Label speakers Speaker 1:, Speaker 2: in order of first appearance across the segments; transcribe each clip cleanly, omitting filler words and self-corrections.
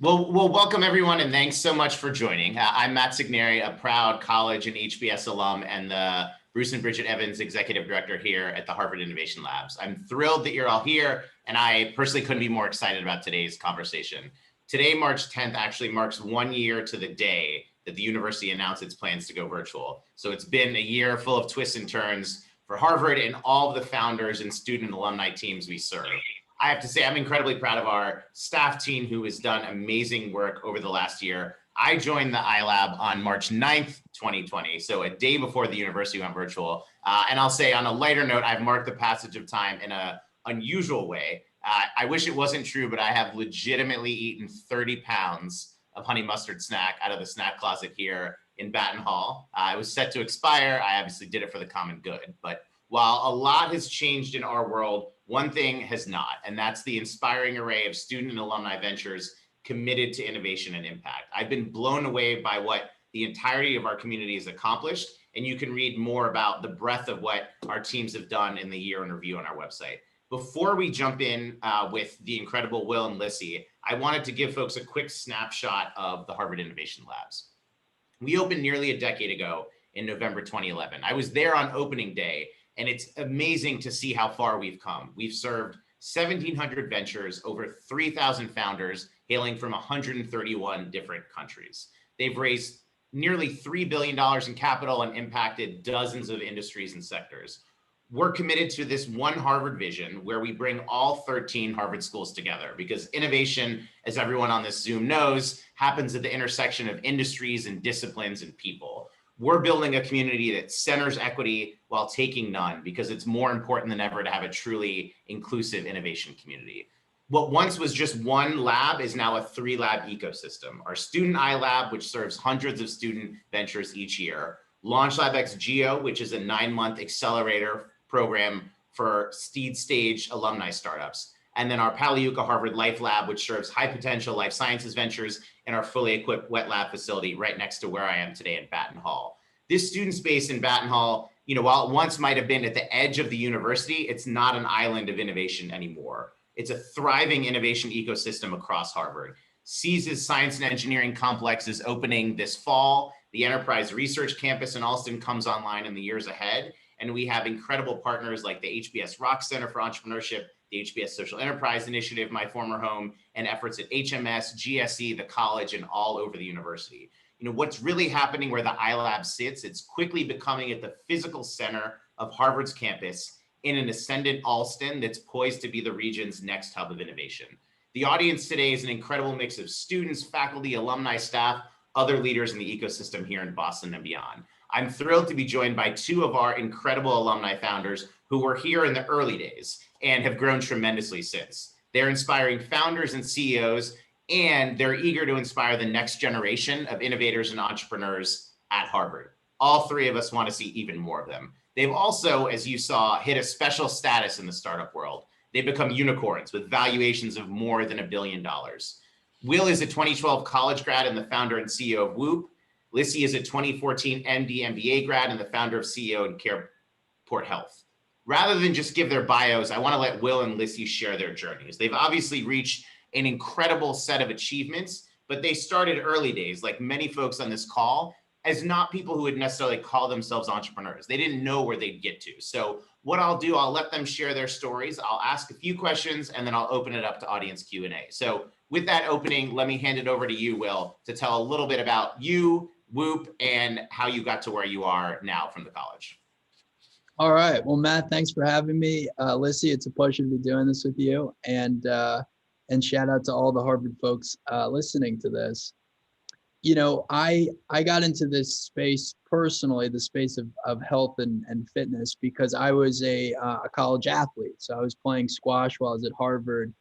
Speaker 1: Well, welcome everyone, and thanks so much for joining. I'm Matt Segneri, a proud college and HBS alum and the Bruce and Bridgitt Evans Executive Director here at the Harvard Innovation Labs. I'm thrilled that you're all here, and I personally couldn't be more excited about today's conversation. Today, March 10th, actually marks 1 year to the day that the university announced its plans to go virtual. So it's been a year full of twists and turns for Harvard and all of the founders and student alumni teams we serve. I have to say, I'm incredibly proud of our staff team who has done amazing work over the last year. I joined the iLab on March 9th, 2020, so a day before the university went virtual. And I'll say on a lighter note, I've marked the passage of time in an unusual way. I wish it wasn't true, but I have legitimately eaten 30 pounds of honey mustard snack out of the snack closet here in Batten Hall. It was set to expire. I obviously did it for the common good, but while a lot has changed in our world, one thing has not, and that's the inspiring array of student and alumni ventures committed to innovation and impact. I've been blown away by what the entirety of our community has accomplished, and you can read more about the breadth of what our teams have done in the year in review on our website. Before we jump in with the incredible Will and Lissy, I wanted to give folks a quick snapshot of the Harvard Innovation Labs. We opened nearly a decade ago in November 2011. I was there on opening day, and it's amazing to see how far we've come. We've served 1,700 ventures, over 3,000 founders, hailing from 131 different countries. They've raised nearly $3 billion in capital and impacted dozens of industries and sectors. We're committed to this one Harvard vision where we bring all 13 Harvard schools together, because innovation, as everyone on this Zoom knows, happens at the intersection of industries and disciplines and people. We're building a community that centers equity while taking none, because it's more important than ever to have a truly inclusive innovation community. What once was just one lab is now a 3-lab ecosystem. Our Student iLab, which serves hundreds of student ventures each year, LaunchLab Geo, which is a 9-month accelerator program for seed stage alumni startups, and then our Palliuca Harvard Life Lab, which serves high potential life sciences ventures in our fully equipped wet lab facility right next to where I am today in Batten Hall. This student space in Batten Hall, while it once might have been at the edge of the university, it's not an island of innovation anymore. It's a thriving innovation ecosystem across Harvard. CESE's Science and Engineering Complex is opening this fall. The Enterprise Research Campus in Alston comes online in the years ahead. And we have incredible partners like the HBS Rock Center for Entrepreneurship, the HBS Social Enterprise Initiative, my former home, and efforts at HMS, GSE, the college, and all over the university. What's really happening where the iLab sits, it's quickly becoming at the physical center of Harvard's campus in an ascendant Alston that's poised to be the region's next hub of innovation. The audience today is an incredible mix of students, faculty, alumni, staff, other leaders in the ecosystem here in Boston and beyond. I'm thrilled to be joined by 2 of our incredible alumni founders who were here in the early days and have grown tremendously since. They're inspiring founders and CEOs, and they're eager to inspire the next generation of innovators and entrepreneurs at Harvard. All 3 of us want to see even more of them. They've also, as you saw, hit a special status in the startup world. They've become unicorns with valuations of more than $1 billion. Will is a 2012 college grad and the founder and CEO of Whoop. Lissy is a 2014 MD MBA grad and the founder of CEO of CarePort Health. Rather than just give their bios, I want to let Will and Lissy share their journeys. They've obviously reached an incredible set of achievements, but they started early days, like many folks on this call, as not people who would necessarily call themselves entrepreneurs. They didn't know where they'd get to. So what I'll do, I'll let them share their stories. I'll ask a few questions, and then I'll open it up to audience Q&A. So with that opening, let me hand it over to you, Will, to tell a little bit about you, Whoop, and how you got to where you are now from the college.
Speaker 2: All right. Well, Matt, thanks for having me. Lissy, it's a pleasure to be doing this with you. And shout out to all the Harvard folks listening to this. I got into this space personally, the space of health and fitness, because I was a college athlete. So I was playing squash while I was at Harvard,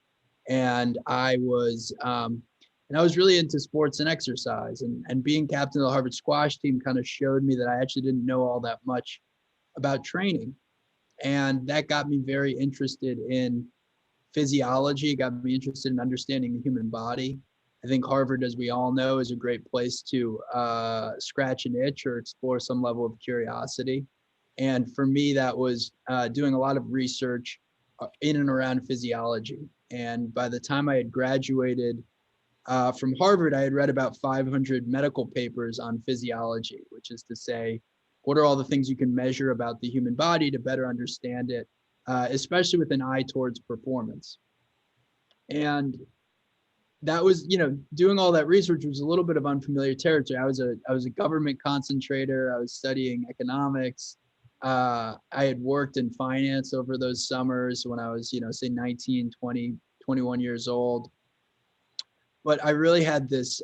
Speaker 2: and I was really into sports and exercise, and being captain of the Harvard squash team kind of showed me that I actually didn't know all that much about training. And that got me very interested in physiology, got me interested in understanding the human body. I think Harvard, as we all know, is a great place to scratch an itch or explore some level of curiosity. And for me, that was doing a lot of research in and around physiology. And by the time I had graduated from Harvard, I had read about 500 medical papers on physiology, which is to say, what are all the things you can measure about the human body to better understand it, especially with an eye towards performance. And that was, doing all that research was a little bit of unfamiliar territory. I was a government concentrator. I was studying economics. I had worked in finance over those summers when I was, say 19, 20, 21 years old. But I really had this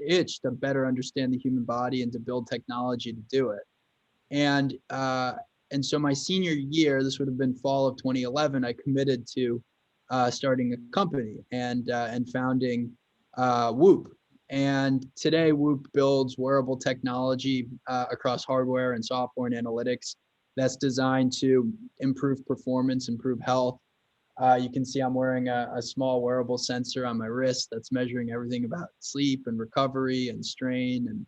Speaker 2: itch to better understand the human body and to build technology to do it. And so my senior year, this would have been fall of 2011, I committed to starting a company and founding Whoop. And today Whoop builds wearable technology across hardware and software and analytics that's designed to improve performance, improve health. You can see I'm wearing a small wearable sensor on my wrist that's measuring everything about sleep and recovery and strain. And,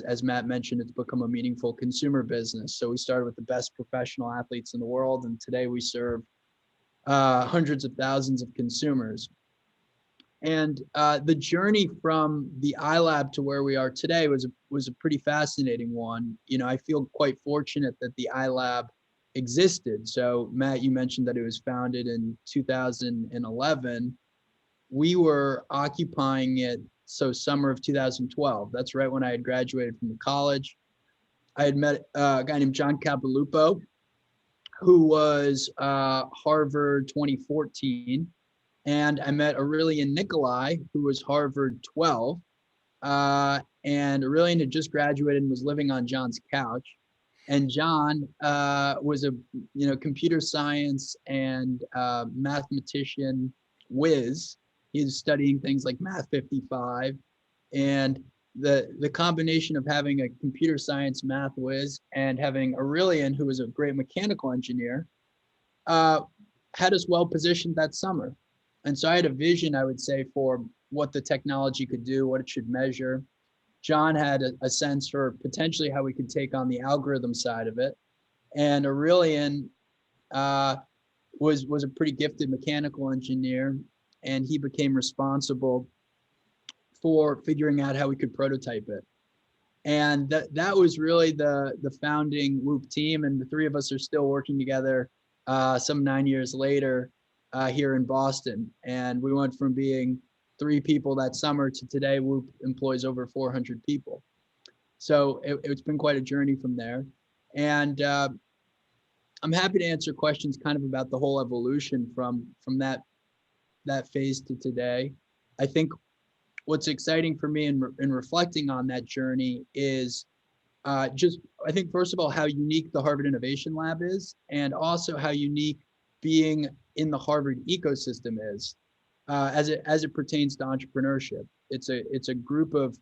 Speaker 2: as Matt mentioned, it's become a meaningful consumer business. So we started with the best professional athletes in the world, and today we serve hundreds of thousands of consumers. And the journey from the iLab to where we are today was a pretty fascinating one. I feel quite fortunate that the iLab existed. So Matt, you mentioned that it was founded in 2011. We were occupying it, so summer of 2012. That's right when I had graduated from college. I had met a guy named John Capilupo, who was Harvard 2014. And I met Aurelian Nicolai, who was Harvard 12. And Aurelian had just graduated and was living on John's couch. And John was a computer science and mathematician whiz. He was studying things like Math 55, and the combination of having a computer science math whiz and having Aurelian, who was a great mechanical engineer, had us well positioned that summer. And so I had a vision, I would say, for what the technology could do, what it should measure. John had a sense for potentially how we could take on the algorithm side of it. And Aurelian was a pretty gifted mechanical engineer, and he became responsible for figuring out how we could prototype it. And that was really the founding Whoop team. And the three of us are still working together some 9 years later here in Boston. And we went from being 3 people that summer to today Whoop employs over 400 people. So it's been quite a journey from there. And I'm happy to answer questions kind of about the whole evolution from that phase to today. I think what's exciting for me in reflecting on that journey is I think, first of all, how unique the Harvard Innovation Lab is, and also how unique being in the Harvard ecosystem is as it pertains to entrepreneurship. It's a group of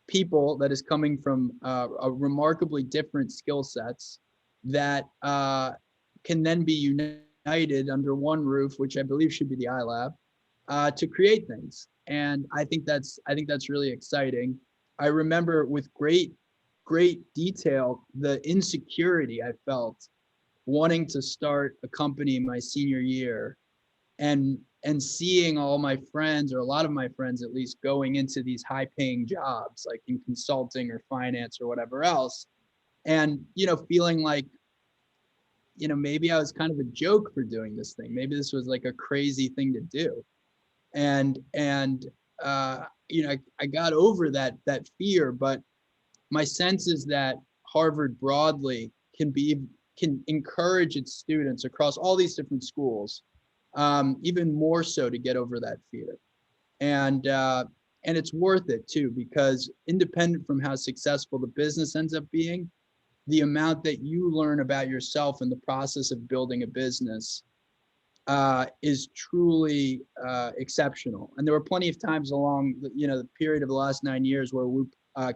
Speaker 2: people that is coming from a remarkably different skill sets that can then be united under one roof, which I believe should be the iLab, to create things. And I think that's really exciting. I remember with great detail the insecurity I felt wanting to start a company my senior year, and seeing all my friends, or a lot of my friends at least, going into these high-paying jobs like in consulting or finance or whatever else, and feeling like maybe I was kind of a joke for doing this thing. Maybe this was like a crazy thing to do. And I got over that fear, but my sense is that Harvard broadly can encourage its students across all these different schools, even more so, to get over that fear. And it's worth it too, because independent from how successful the business ends up being, the amount that you learn about yourself in the process of building a business is truly exceptional. And there were plenty of times along the period of the last 9 years where Whoop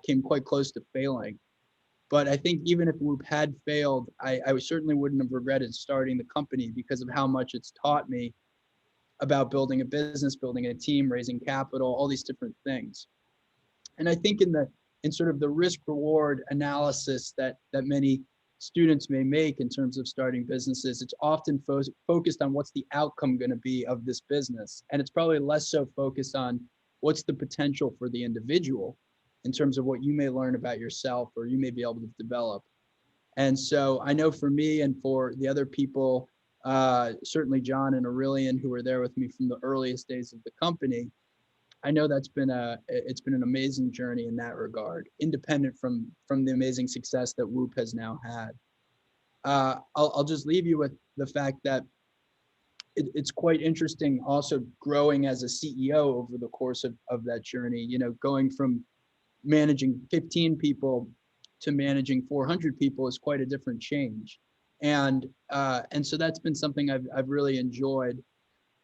Speaker 2: came quite close to failing. But I think even if Whoop had failed, I certainly wouldn't have regretted starting the company, because of how much it's taught me about building a business, building a team, raising capital, all these different things. And I think in sort of the risk reward analysis that many students may make in terms of starting businesses, it's often focused on what's the outcome going to be of this business. And it's probably less so focused on what's the potential for the individual in terms of what you may learn about yourself or you may be able to develop. And so I know for me and for the other people, certainly John and Aurelian, who were there with me from the earliest days of the company, I know it's been an amazing journey in that regard, independent from the amazing success that Whoop has now had. I'll just leave you with the fact that it's quite interesting also growing as a CEO over the course of that journey, you know, going from managing 15 people to managing 400 people is quite a different change. And so that's been something I've really enjoyed.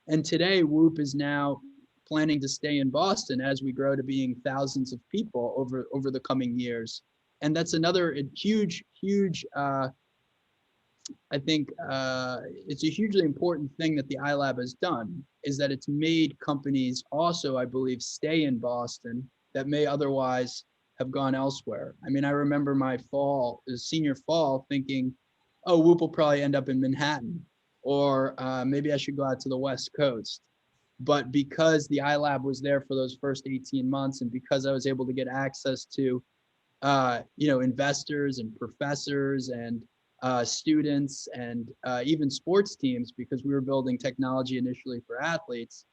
Speaker 2: And today Whoop is now planning to stay in Boston as we grow to being thousands of people over the coming years. And that's another huge, I think it's a hugely important thing that the iLab has done, is that it's made companies also, I believe, stay in Boston that may otherwise have gone elsewhere. I mean, I remember my senior fall thinking, oh, Whoop will probably end up in Manhattan, or maybe I should go out to the West Coast. But because the iLab was there for those first 18 months, and because I was able to get access to, investors and professors and students and even sports teams, because we were building technology initially for athletes,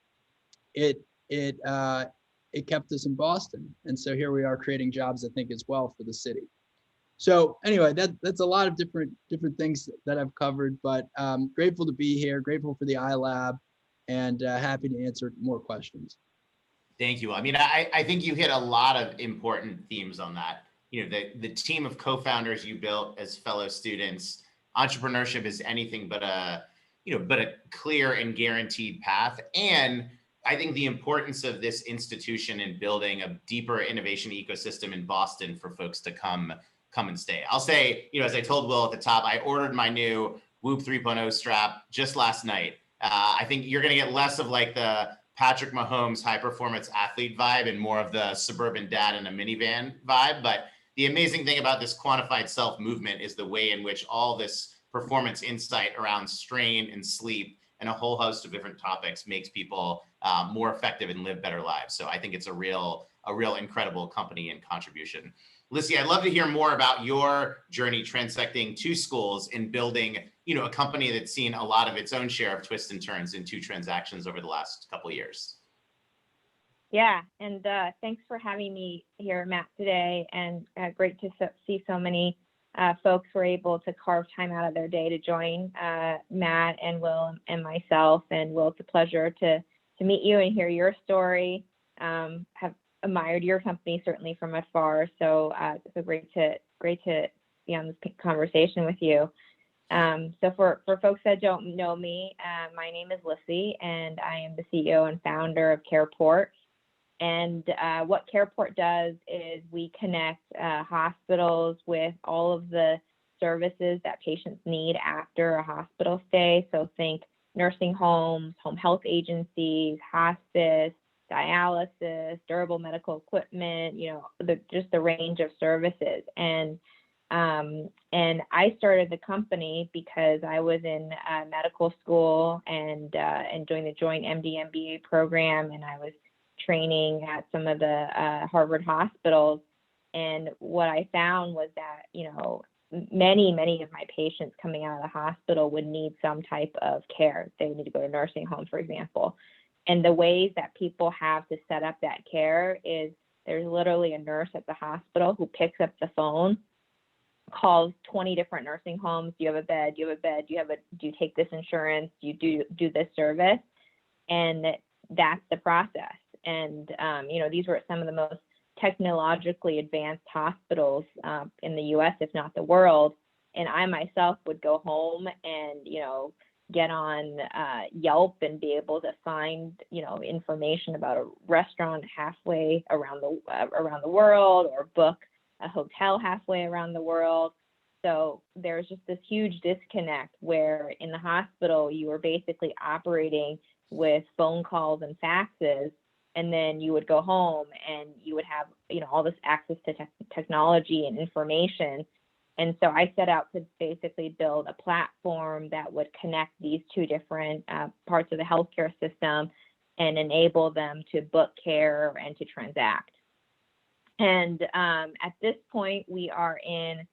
Speaker 2: it kept us in Boston. And so here we are creating jobs, I think, as well for the city. So anyway, that's a lot of different things that I've covered, but grateful to be here, grateful for the iLab, and happy to answer more questions.
Speaker 1: Thank you. I mean, I think you hit a lot of important themes on that. You know, the team of co-founders you built as fellow students. Entrepreneurship is anything but a clear and guaranteed path. And I think the importance of this institution in building a deeper innovation ecosystem in Boston for folks to come and stay. I'll say, as I told Will at the top, I ordered my new Whoop 3.0 strap just last night. I think you're going to get less of like the Patrick Mahomes high performance athlete vibe and more of the suburban dad in a minivan vibe. But the amazing thing about this quantified self movement is the way in which all this performance insight around strain and sleep and a whole host of different topics makes people more effective and live better lives. So I think it's a real incredible company and contribution. Lissy, I'd love to hear more about your journey transecting two schools and building, a company that's seen a lot of its own share of twists and turns in two transactions over the last couple of years.
Speaker 3: Yeah, and thanks for having me here, Matt, today. And great to see so many folks were able to carve time out of their day to join Matt and Will and myself. And Will, it's a pleasure to meet you and hear your story. Have admired your company certainly from afar. So it's great to be on this conversation with you. So for folks that don't know me, my name is Lissy, and I am the CEO and founder of CarePort. And what CarePort does is we connect hospitals with all of the services that patients need after a hospital stay. So think nursing homes, home health agencies, hospice, dialysis, durable medical equipment, just the range of services. And I started the company because I was in medical school and doing the joint MD MBA program, and I was training at some of the Harvard hospitals. And what I found was that, many of my patients coming out of the hospital would need some type of care. They would need to go to nursing home, for example. And the ways that people have to set up that care is there's literally a nurse at the hospital who picks up the phone, calls 20 different nursing homes. Do you have a bed? Do you have a bed? Do you take this insurance? Do you do this service? And that's the process. And, these were some of the most technologically advanced hospitals in the US, if not the world. And I myself would go home and, get on Yelp and be able to find, information about a restaurant halfway around the world, or book a hotel halfway around the world. So there's just this huge disconnect where in the hospital, you were basically operating with phone calls and faxes. And then you would go home and you would have, all this access to technology and information. And so I set out to basically build a platform that would connect these two different parts of the healthcare system and enable them to book care and to transact. And at this point, we are in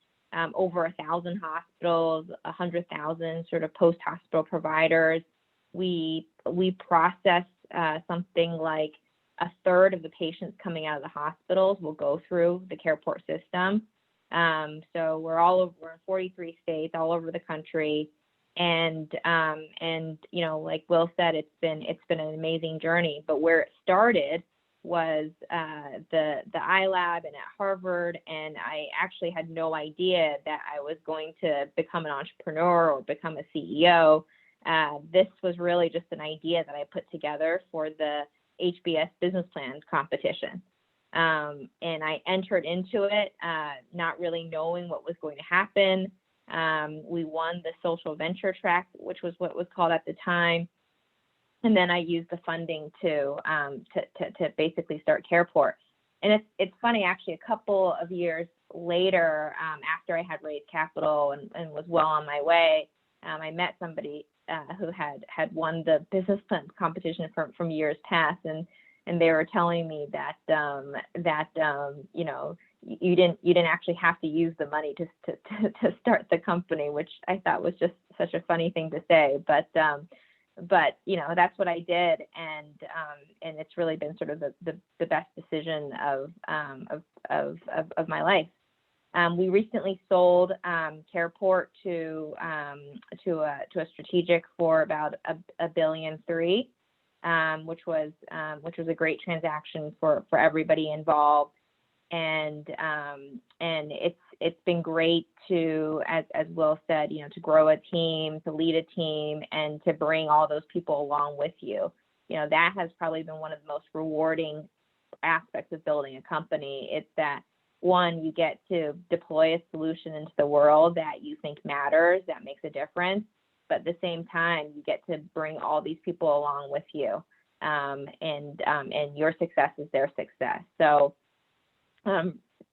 Speaker 3: over 1,000 hospitals, 100,000 sort of post-hospital providers. We process something like a third of the patients coming out of the hospitals will go through the CarePort system. So we're in 43 states, all over the country, and you know, like Will said, it's been an amazing journey. But where it started was the iLab and at Harvard, and I actually had no idea that I was going to become an entrepreneur or become a CEO. This was really just an idea that I put together for the HBS business plan competition. And I entered into it, not really knowing what was going to happen. We won the social venture track, which was what was called at the time. And then I used the funding to basically start CarePort. And it's funny, actually, a couple of years later, after I had raised capital and was well on my way, I met somebody who had won the business plan competition from years past, and they were telling me that you know, you didn't actually have to use the money to start the company, which I thought was just such a funny thing to say. But you know, that's what I did, and it's really been sort of the best decision of my life. We recently sold CarePort to a strategic for about $1.3 billion, which was a great transaction for everybody involved, and it's been great to, as Will said, you know, to grow a team, to lead a team, and to bring all those people along with you. You know, that has probably been one of the most rewarding aspects of building a company. It's that, one, you get to deploy a solution into the world that you think matters, that makes a difference, but at the same time, you get to bring all these people along with you, and your success is their success. So,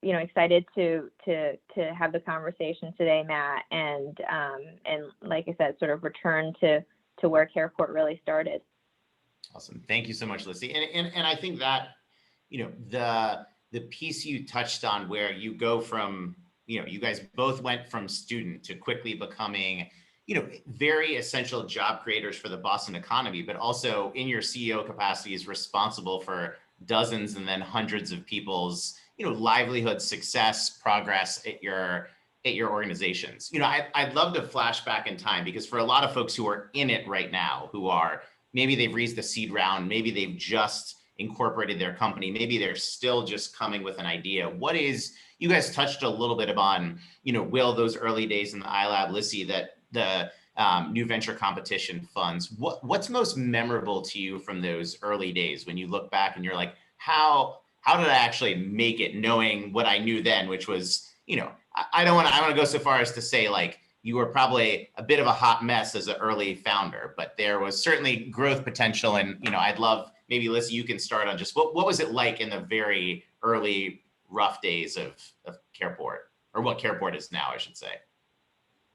Speaker 3: you know, excited to have the conversation today, Matt, and like I said, sort of return to where CarePort really started.
Speaker 1: Awesome. Thank you so much, Lissy. And I think that, you know, the piece you touched on where you go from, you know, you guys both went from student to quickly becoming, you know, very essential job creators for the Boston economy, but also in your CEO capacity is responsible for dozens and then hundreds of people's, you know, livelihood, success, progress at your organizations. You know, I'd love to flash back in time, because for a lot of folks who are in it right now, who are, maybe they've raised the seed round, maybe they've just incorporated their company, maybe they're still just coming with an idea. What is, you guys touched a little bit upon, you know, Will, those early days in the iLab, Lissy, that the new venture competition funds. What's most memorable to you from those early days when you look back and you're like, how did I actually make it, knowing what I knew then, which was, you know, I want to go so far as to say, like, you were probably a bit of a hot mess as an early founder, but there was certainly growth potential. And, you know, I'd love, maybe Lissy, you can start on just what was it like in the very early rough days of CarePort, or what CarePort is now, I should say.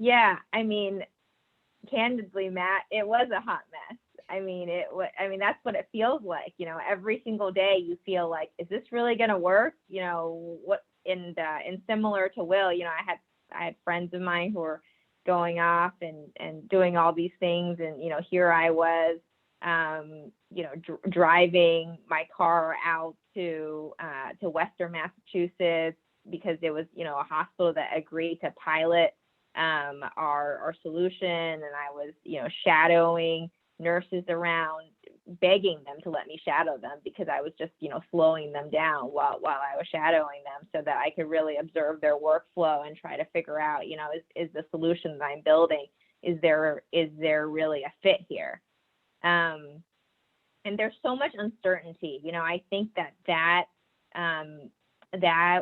Speaker 3: Yeah, I mean, candidly, Matt, it was a hot mess. I mean, that's what it feels like. You know, every single day you feel like, is this really going to work? You know, what? And similar to Will, you know, I had friends of mine who were going off and doing all these things, and you know, here I was, you know, driving my car out to Western Massachusetts because it was, you know, a hospital that agreed to pilot our solution, and I was, you know, shadowing nurses around, begging them to let me shadow them because I was just, you know, slowing them down while I was shadowing them so that I could really observe their workflow and try to figure out, you know, is the solution that I'm building, is there really a fit here? And there's so much uncertainty. You know, I think that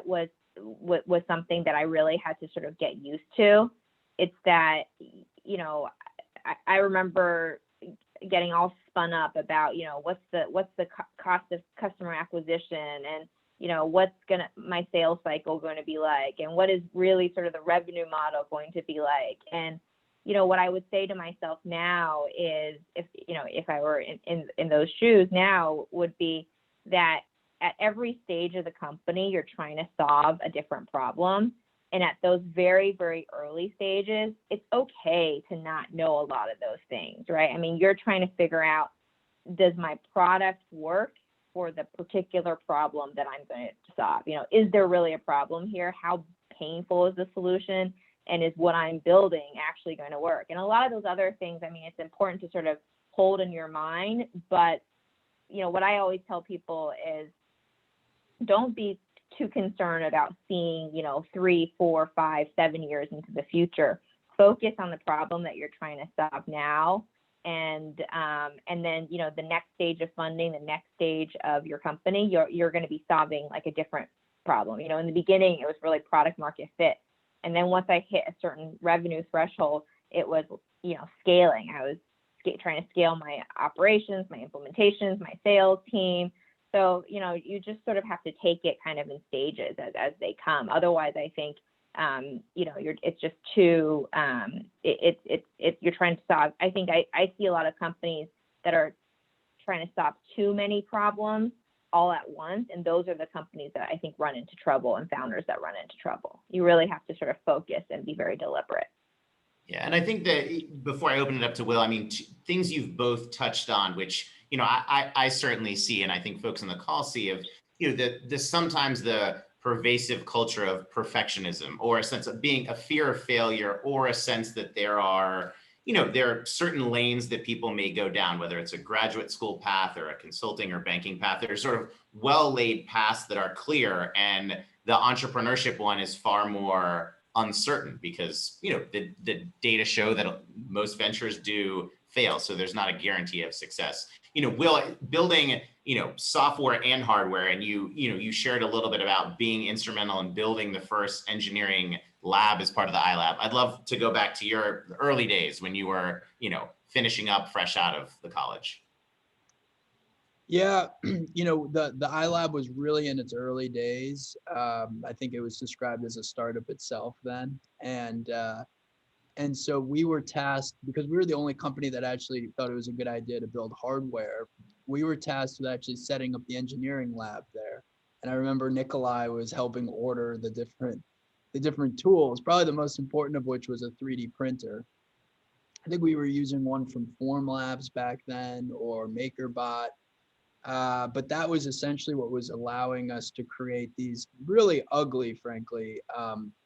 Speaker 3: was something that I really had to sort of get used to. It's that, you know, I remember getting all spun up about, you know, what's the cost of customer acquisition, what's my sales cycle going to be like, and what is really sort of the revenue model going to be like. And what I would say to myself now is, if I were in those shoes now, would be that at every stage of the company, you're trying to solve a different problem. And at those very, very early stages, it's okay to not know a lot of those things, right? I mean, you're trying to figure out, does my product work for the particular problem that I'm going to solve? Is there really a problem here? How painful is the solution? And is what I'm building actually going to work? And a lot of those other things, I mean, it's important to sort of hold in your mind. But, what I always tell people is, don't be too concerned about seeing, 3, 4, 5, 7 years into the future. Focus on the problem that you're trying to solve now. And then, the next stage of funding, the next stage of your company, you're going to be solving like a different problem. In the beginning, it was really product market fit. And then once I hit a certain revenue threshold, it was, scaling. I was trying to scale my operations, my implementations, my sales team. So, you just sort of have to take it kind of in stages as they come. Otherwise, I think, it's just too, you're trying to solve. I think I see a lot of companies that are trying to solve too many problems all at once. And those are the companies that I think run into trouble, and founders that run into trouble. You really have to sort of focus and be very deliberate.
Speaker 1: Yeah, and I think that before I open it up to Will, I mean, things you've both touched on, which, I certainly see, and I think folks on the call see, of, the sometimes the pervasive culture of perfectionism, or a sense of being a fear of failure, or a sense that there are certain lanes that people may go down, whether it's a graduate school path or a consulting or banking path. There's sort of well-laid paths that are clear, and the entrepreneurship one is far more uncertain because, the data show that most ventures do fail. So there's not a guarantee of success. Will, building, software and hardware, and you shared a little bit about being instrumental in building the first engineering lab as part of the iLab. I'd love to go back to your early days when you were, finishing up fresh out of the college.
Speaker 2: Yeah, the iLab was really in its early days. I think it was described as a startup itself then. And so we were tasked, because we were the only company that actually thought it was a good idea to build hardware. We were tasked with actually setting up the engineering lab there. And I remember Nikolai was helping order the different tools, probably the most important of which was a 3D printer. I think we were using one from Formlabs back then, or MakerBot. But that was essentially what was allowing us to create these really ugly, frankly,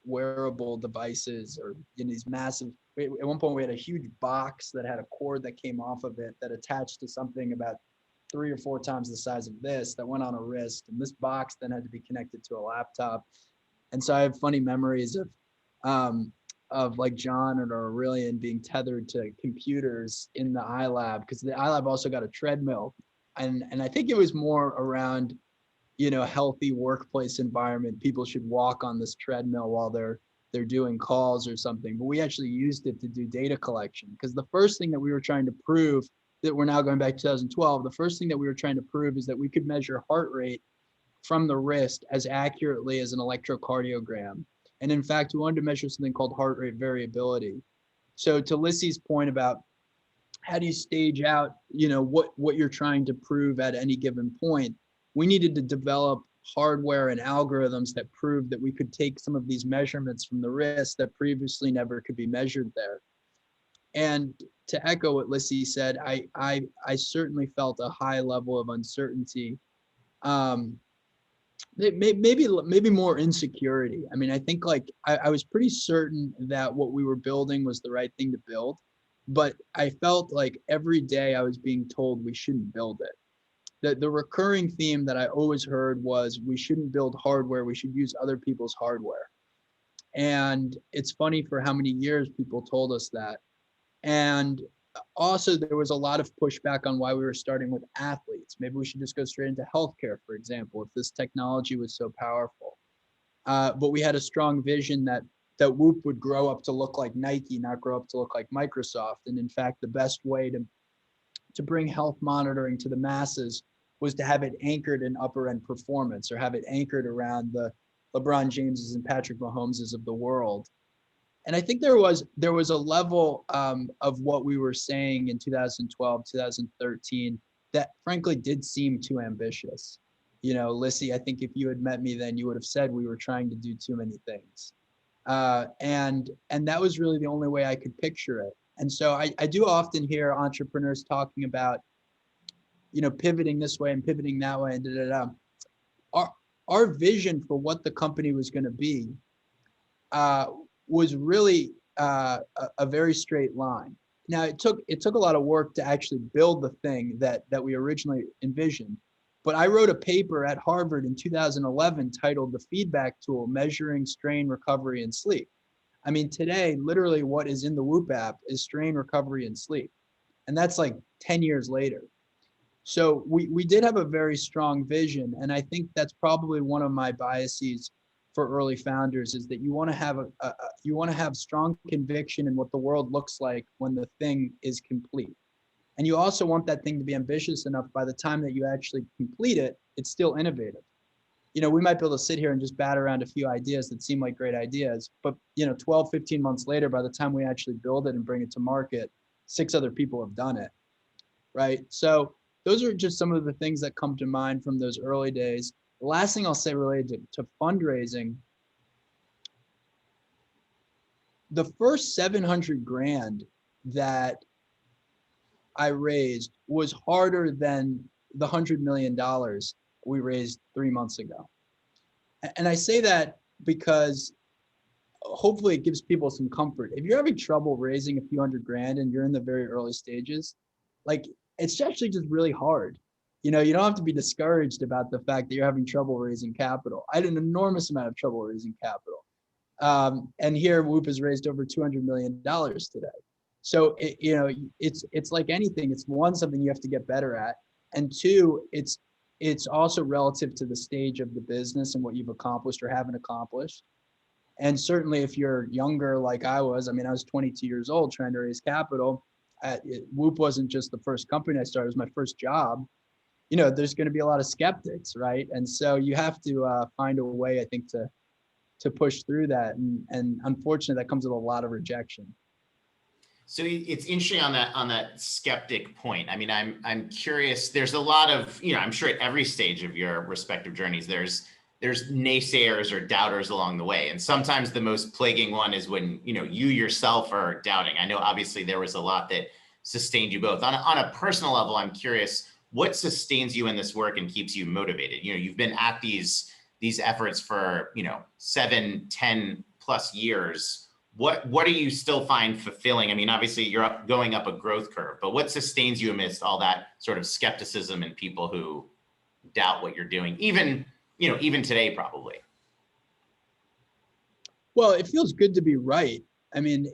Speaker 2: wearable devices, or these massive. At one point, we had a huge box that had a cord that came off of it that attached to something about 3 or 4 times the size of this that went on a wrist. And this box then had to be connected to a laptop. And so I have funny memories of like John and Aurelian being tethered to computers in the iLab, because the iLab also got a treadmill. And I think it was more around, healthy workplace environment. People should walk on this treadmill while they're doing calls or something. But we actually used it to do data collection, because the first thing that we were trying to prove, that we're now going back to 2012, the first thing that we were trying to prove is that we could measure heart rate from the wrist as accurately as an electrocardiogram. And in fact, we wanted to measure something called heart rate variability. So to Lissy's point about how do you stage out, what you're trying to prove at any given point, we needed to develop hardware and algorithms that proved that we could take some of these measurements from the wrist that previously never could be measured there. And to echo what Lissy said, I certainly felt a high level of uncertainty, maybe more insecurity. I mean, I think I was pretty certain that what we were building was the right thing to build. But I felt like every day I was being told we shouldn't build it. The recurring theme that I always heard was we shouldn't build hardware, we should use other people's hardware. And it's funny for how many years people told us that. And also there was a lot of pushback on why we were starting with athletes. Maybe we should just go straight into healthcare, for example, if this technology was so powerful. But we had a strong vision that Whoop would grow up to look like Nike, not grow up to look like Microsoft. And in fact, the best way to bring health monitoring to the masses was to have it anchored in upper end performance, or have it anchored around the LeBron Jameses and Patrick Mahomeses of the world. And I think there was a level of what we were saying in 2012, 2013 that frankly did seem too ambitious. You know, Lissy, I think if you had met me then, you would have said we were trying to do too many things. And that was really the only way I could picture it. And so I do often hear entrepreneurs talking about, you know, pivoting this way and pivoting that way and Our vision for what the company was going to be was really a very straight line. Now it took a lot of work to actually build the thing that we originally envisioned. But I wrote a paper at Harvard in 2011 titled "The Feedback Tool: Measuring Strain, Recovery, and Sleep." I mean, today, literally what is in the Whoop app is strain, recovery, and sleep. And that's like 10 years later. So we did have a very strong vision. And I think that's probably one of my biases for early founders, is that you want to have you want to have strong conviction in what the world looks like when the thing is complete. And you also want that thing to be ambitious enough by the time that you actually complete it, it's still innovative. You know, we might be able to sit here and just bat around a few ideas that seem like great ideas, but, you know, 12, 15 months later, by the time we actually build it and bring it to market, 6 other people have done it, right? So those are just some of the things that come to mind from those early days. The last thing I'll say related to fundraising, the first 700 grand that I raised was harder than the $100 million we raised 3 months ago. And I say that because hopefully it gives people some comfort. If you're having trouble raising a few hundred grand and you're in the very early stages, like, it's actually just really hard. You know, you don't have to be discouraged about the fact that you're having trouble raising capital. I had an enormous amount of trouble raising capital. And here Whoop has raised over $200 million today. So, you know, it's like anything. It's one, something you have to get better at. And two, it's also relative to the stage of the business and what you've accomplished or haven't accomplished. And certainly if you're younger, like I was, I mean, I was 22 years old trying to raise capital. Whoop wasn't just the first company I started, it was my first job. You know, there's going to be a lot of skeptics, right? And so you have to find a way, I think, to push through that. And unfortunately, that comes with a lot of rejection.
Speaker 1: So it's interesting on that skeptic point. I mean, I'm curious. There's a lot of, you know, I'm sure at every stage of your respective journeys, there's naysayers or doubters along the way. And sometimes the most plaguing one is when, you know, you yourself are doubting. I know obviously there was a lot that sustained you both. On a personal level, I'm curious, what sustains you in this work and keeps you motivated? You know, you've been at these efforts for, you know, 7, 10 plus years. What do you still find fulfilling? I mean, obviously you're going up a growth curve, but what sustains you amidst all that sort of skepticism and people who doubt what you're doing, even today, probably?
Speaker 2: Well, it feels good to be right. I mean,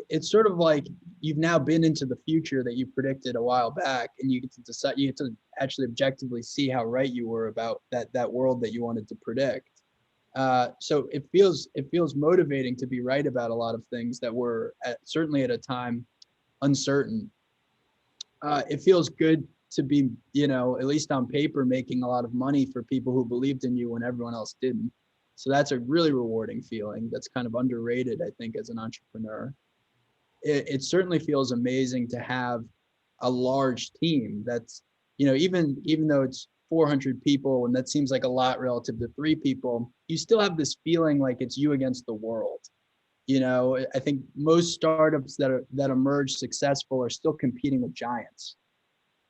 Speaker 2: it's sort of like you've now been into the future that you predicted a while back, and you get to decide, you get to actually objectively see how right you were about that world that you wanted to predict. So it feels motivating to be right about a lot of things that were certainly at a time uncertain. It feels good to be, you know, at least on paper, making a lot of money for people who believed in you when everyone else didn't. So that's a really rewarding feeling that's kind of underrated, I think, as an entrepreneur. It certainly feels amazing to have a large team that's, you know, even though it's 400 people, and that seems like a lot relative to 3 people, you still have this feeling like it's you against the world. You know, I think most startups that emerge successful are still competing with giants.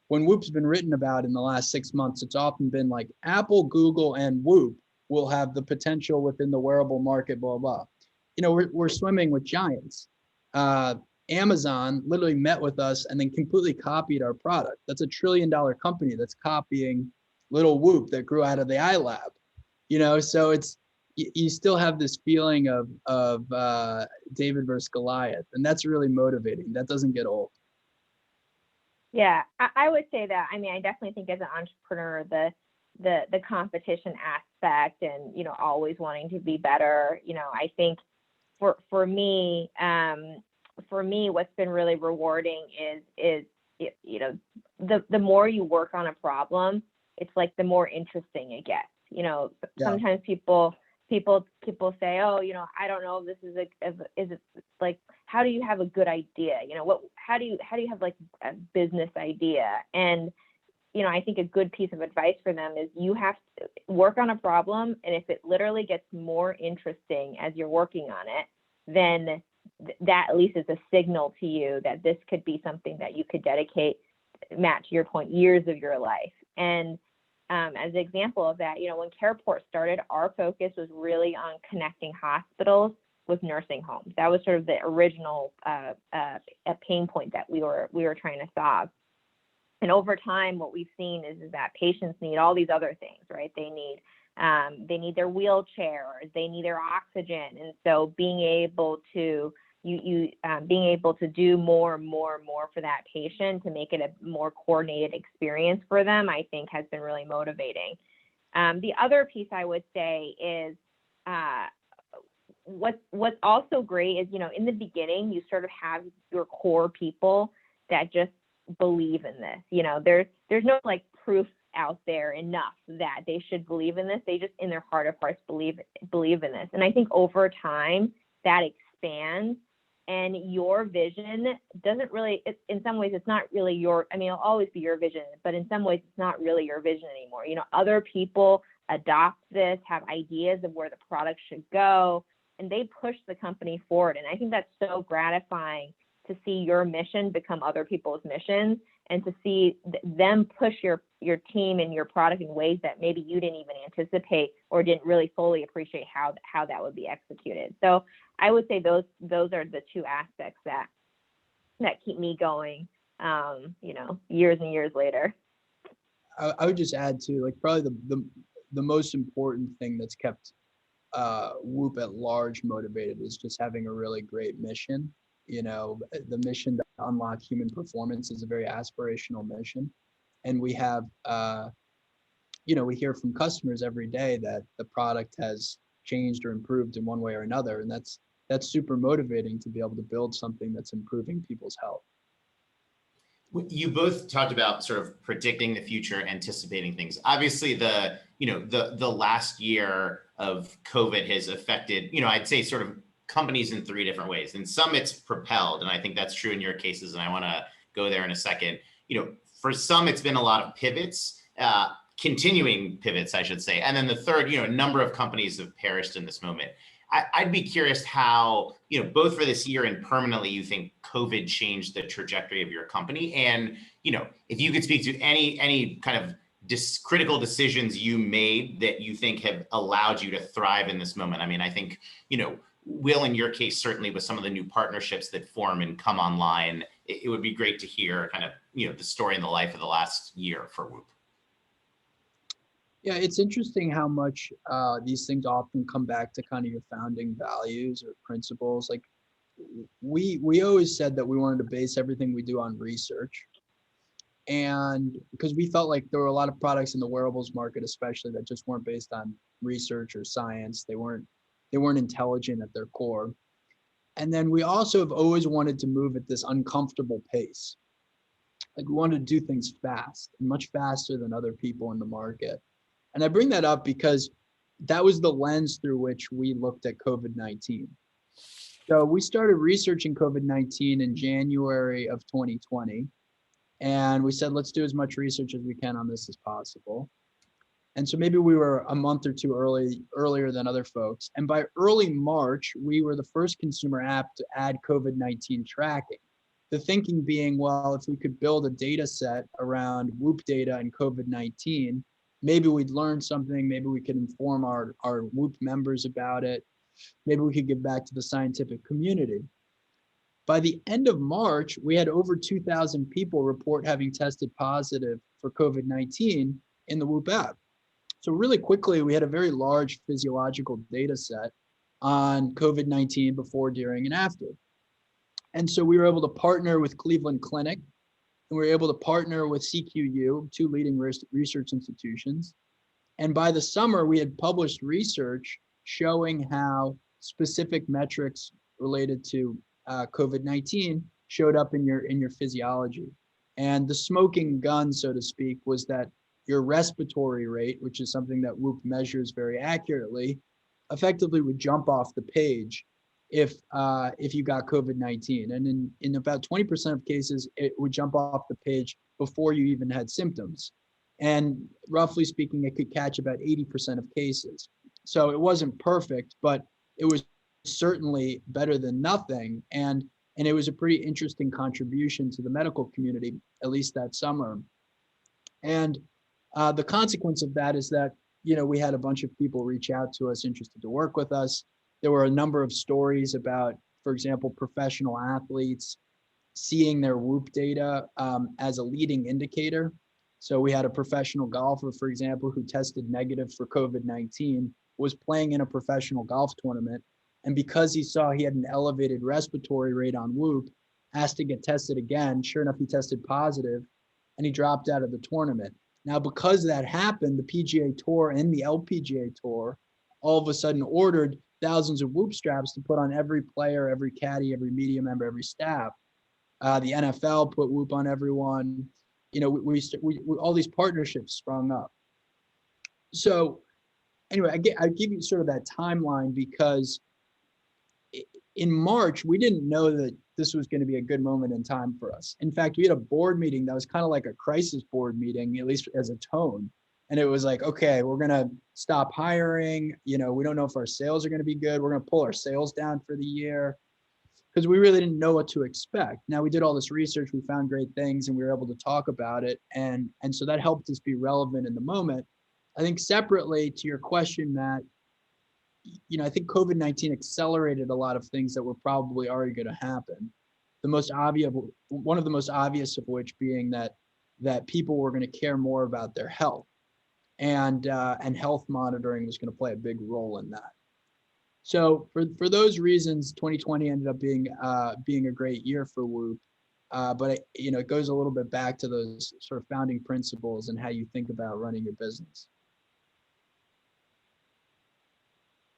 Speaker 2: When Whoop's been written about in the last 6 months, it's often been like Apple, Google, and Whoop will have the potential within the wearable market, blah, blah. You know, we're swimming with giants. Amazon literally met with us and then completely copied our product. That's $1 trillion company that's copying little Whoop that grew out of the iLab. You know, so it's, you still have this feeling of David versus Goliath, and that's really motivating. That doesn't get old.
Speaker 3: Yeah, I would say that. I mean, I definitely think as an entrepreneur, the competition aspect and, you know, always wanting to be better, you know, I think for me, what's been really rewarding is the more you work on a problem, it's like the more interesting it gets.
Speaker 2: Yeah.
Speaker 3: Sometimes people say, oh, I don't know if this is it like, how do you have a good idea? How do you have like a business idea? And I think a good piece of advice for them is you have to work on a problem, and if it literally gets more interesting as you're working on it, then that at least is a signal to you that this could be something that you could dedicate, Matt, to your point, years of your life. And as an example of that, when CarePort started, our focus was really on connecting hospitals with nursing homes. That was sort of the original a pain point that we were trying to solve. And over time, what we've seen is that patients need all these other things, right? They need their wheelchairs, they need their oxygen, and so being able to do more for that patient to make it a more coordinated experience for them, I think has been really motivating. The other piece I would say is what's also great is, in the beginning, you sort of have your core people that just believe in this. There's no like proof out there enough that they should believe in this. They just in their heart of hearts believe in this. And I think over time that expands, and your vision doesn't really, in some ways it's not really it'll always be your vision, but in some ways it's not really your vision anymore. Other people adopt this, have ideas of where the product should go, and they push the company forward. And I think that's so gratifying to see your mission become other people's missions, and to see them push your team and your product in ways that maybe you didn't even anticipate or didn't really fully appreciate how that would be executed. So I would say those are the two aspects that keep me going, years and years later.
Speaker 2: I would just add to, like, probably the most important thing that's kept Whoop at large motivated is just having a really great mission. The mission to unlock human performance is a very aspirational mission. And we have, we hear from customers every day that the product has changed or improved in one way or another. And that's super motivating to be able to build something that's improving people's health.
Speaker 1: You both talked about sort of predicting the future, anticipating things. Obviously, the last year of COVID has affected, I'd say sort of companies in three different ways. And some it's propelled, and I think that's true in your cases, and I want to go there in a second. For some, it's been a lot of pivots, continuing pivots, I should say. And then the third, a number of companies have perished in this moment. I'd be curious how, both for this year and permanently, you think COVID changed the trajectory of your company. And, if you could speak to any kind of critical decisions you made that you think have allowed you to thrive in this moment. I mean, I think, Will, in your case, certainly with some of the new partnerships that form and come online, it would be great to hear kind of, the story and the life of the last year for Whoop.
Speaker 2: Yeah, it's interesting how much these things often come back to kind of your founding values or principles. Like we always said that we wanted to base everything we do on research. And because we felt like there were a lot of products in the wearables market, especially, that just weren't based on research or science. They weren't intelligent at their core. And then we also have always wanted to move at this uncomfortable pace. Like we wanted to do things fast, much faster than other people in the market. And I bring that up because that was the lens through which we looked at COVID-19. So we started researching COVID-19 in January of 2020. And we said, let's do as much research as we can on this as possible. And so maybe we were a month or two earlier than other folks. And by early March, we were the first consumer app to add COVID-19 tracking. The thinking being, well, if we could build a data set around Whoop data and COVID-19, maybe we'd learn something, maybe we could inform our Whoop members about it, maybe we could give back to the scientific community. By the end of March, we had over 2,000 people report having tested positive for COVID-19 in the Whoop app. So really quickly, we had a very large physiological data set on COVID-19 before, during, and after. And so we were able to partner with Cleveland Clinic, and we were able to partner with CQU, two leading research institutions. And by the summer, we had published research showing how specific metrics related to COVID-19 showed up in your physiology. And the smoking gun, so to speak, was that your respiratory rate, which is something that Whoop measures very accurately, effectively would jump off the page if you got COVID-19. And in about 20% of cases, it would jump off the page before you even had symptoms. And roughly speaking, it could catch about 80% of cases. So it wasn't perfect, but it was certainly better than nothing. And it was a pretty interesting contribution to the medical community, at least that summer. And the consequence of that is that, we had a bunch of people reach out to us interested to work with us. There were a number of stories about, for example, professional athletes seeing their Whoop data as a leading indicator. So we had a professional golfer, for example, who tested negative for COVID-19, was playing in a professional golf tournament. And because he saw he had an elevated respiratory rate on Whoop, asked to get tested again. Sure enough, he tested positive and he dropped out of the tournament. Now, because that happened, the PGA Tour and the LPGA Tour all of a sudden ordered thousands of Whoop straps to put on every player, every caddy, every media member, every staff. The NFL put Whoop on everyone. We all these partnerships sprung up. So anyway, I give you sort of that timeline because in March, we didn't know that this was going to be a good moment in time for us. In fact, we had a board meeting that was kind of like a crisis board meeting, at least as a tone. And it was like, okay, we're going to stop hiring. We don't know if our sales are going to be good. We're going to pull our sales down for the year because we really didn't know what to expect. Now we did all this research, we found great things and we were able to talk about it. And so that helped us be relevant in the moment. I think separately to your question, Matt, I think COVID-19 accelerated a lot of things that were probably already going to happen. One of the most obvious of which being that people were going to care more about their health, and health monitoring was going to play a big role in that. So for those reasons, 2020 ended up being a great year for Whoop. But it goes a little bit back to those sort of founding principles and how you think about running your business.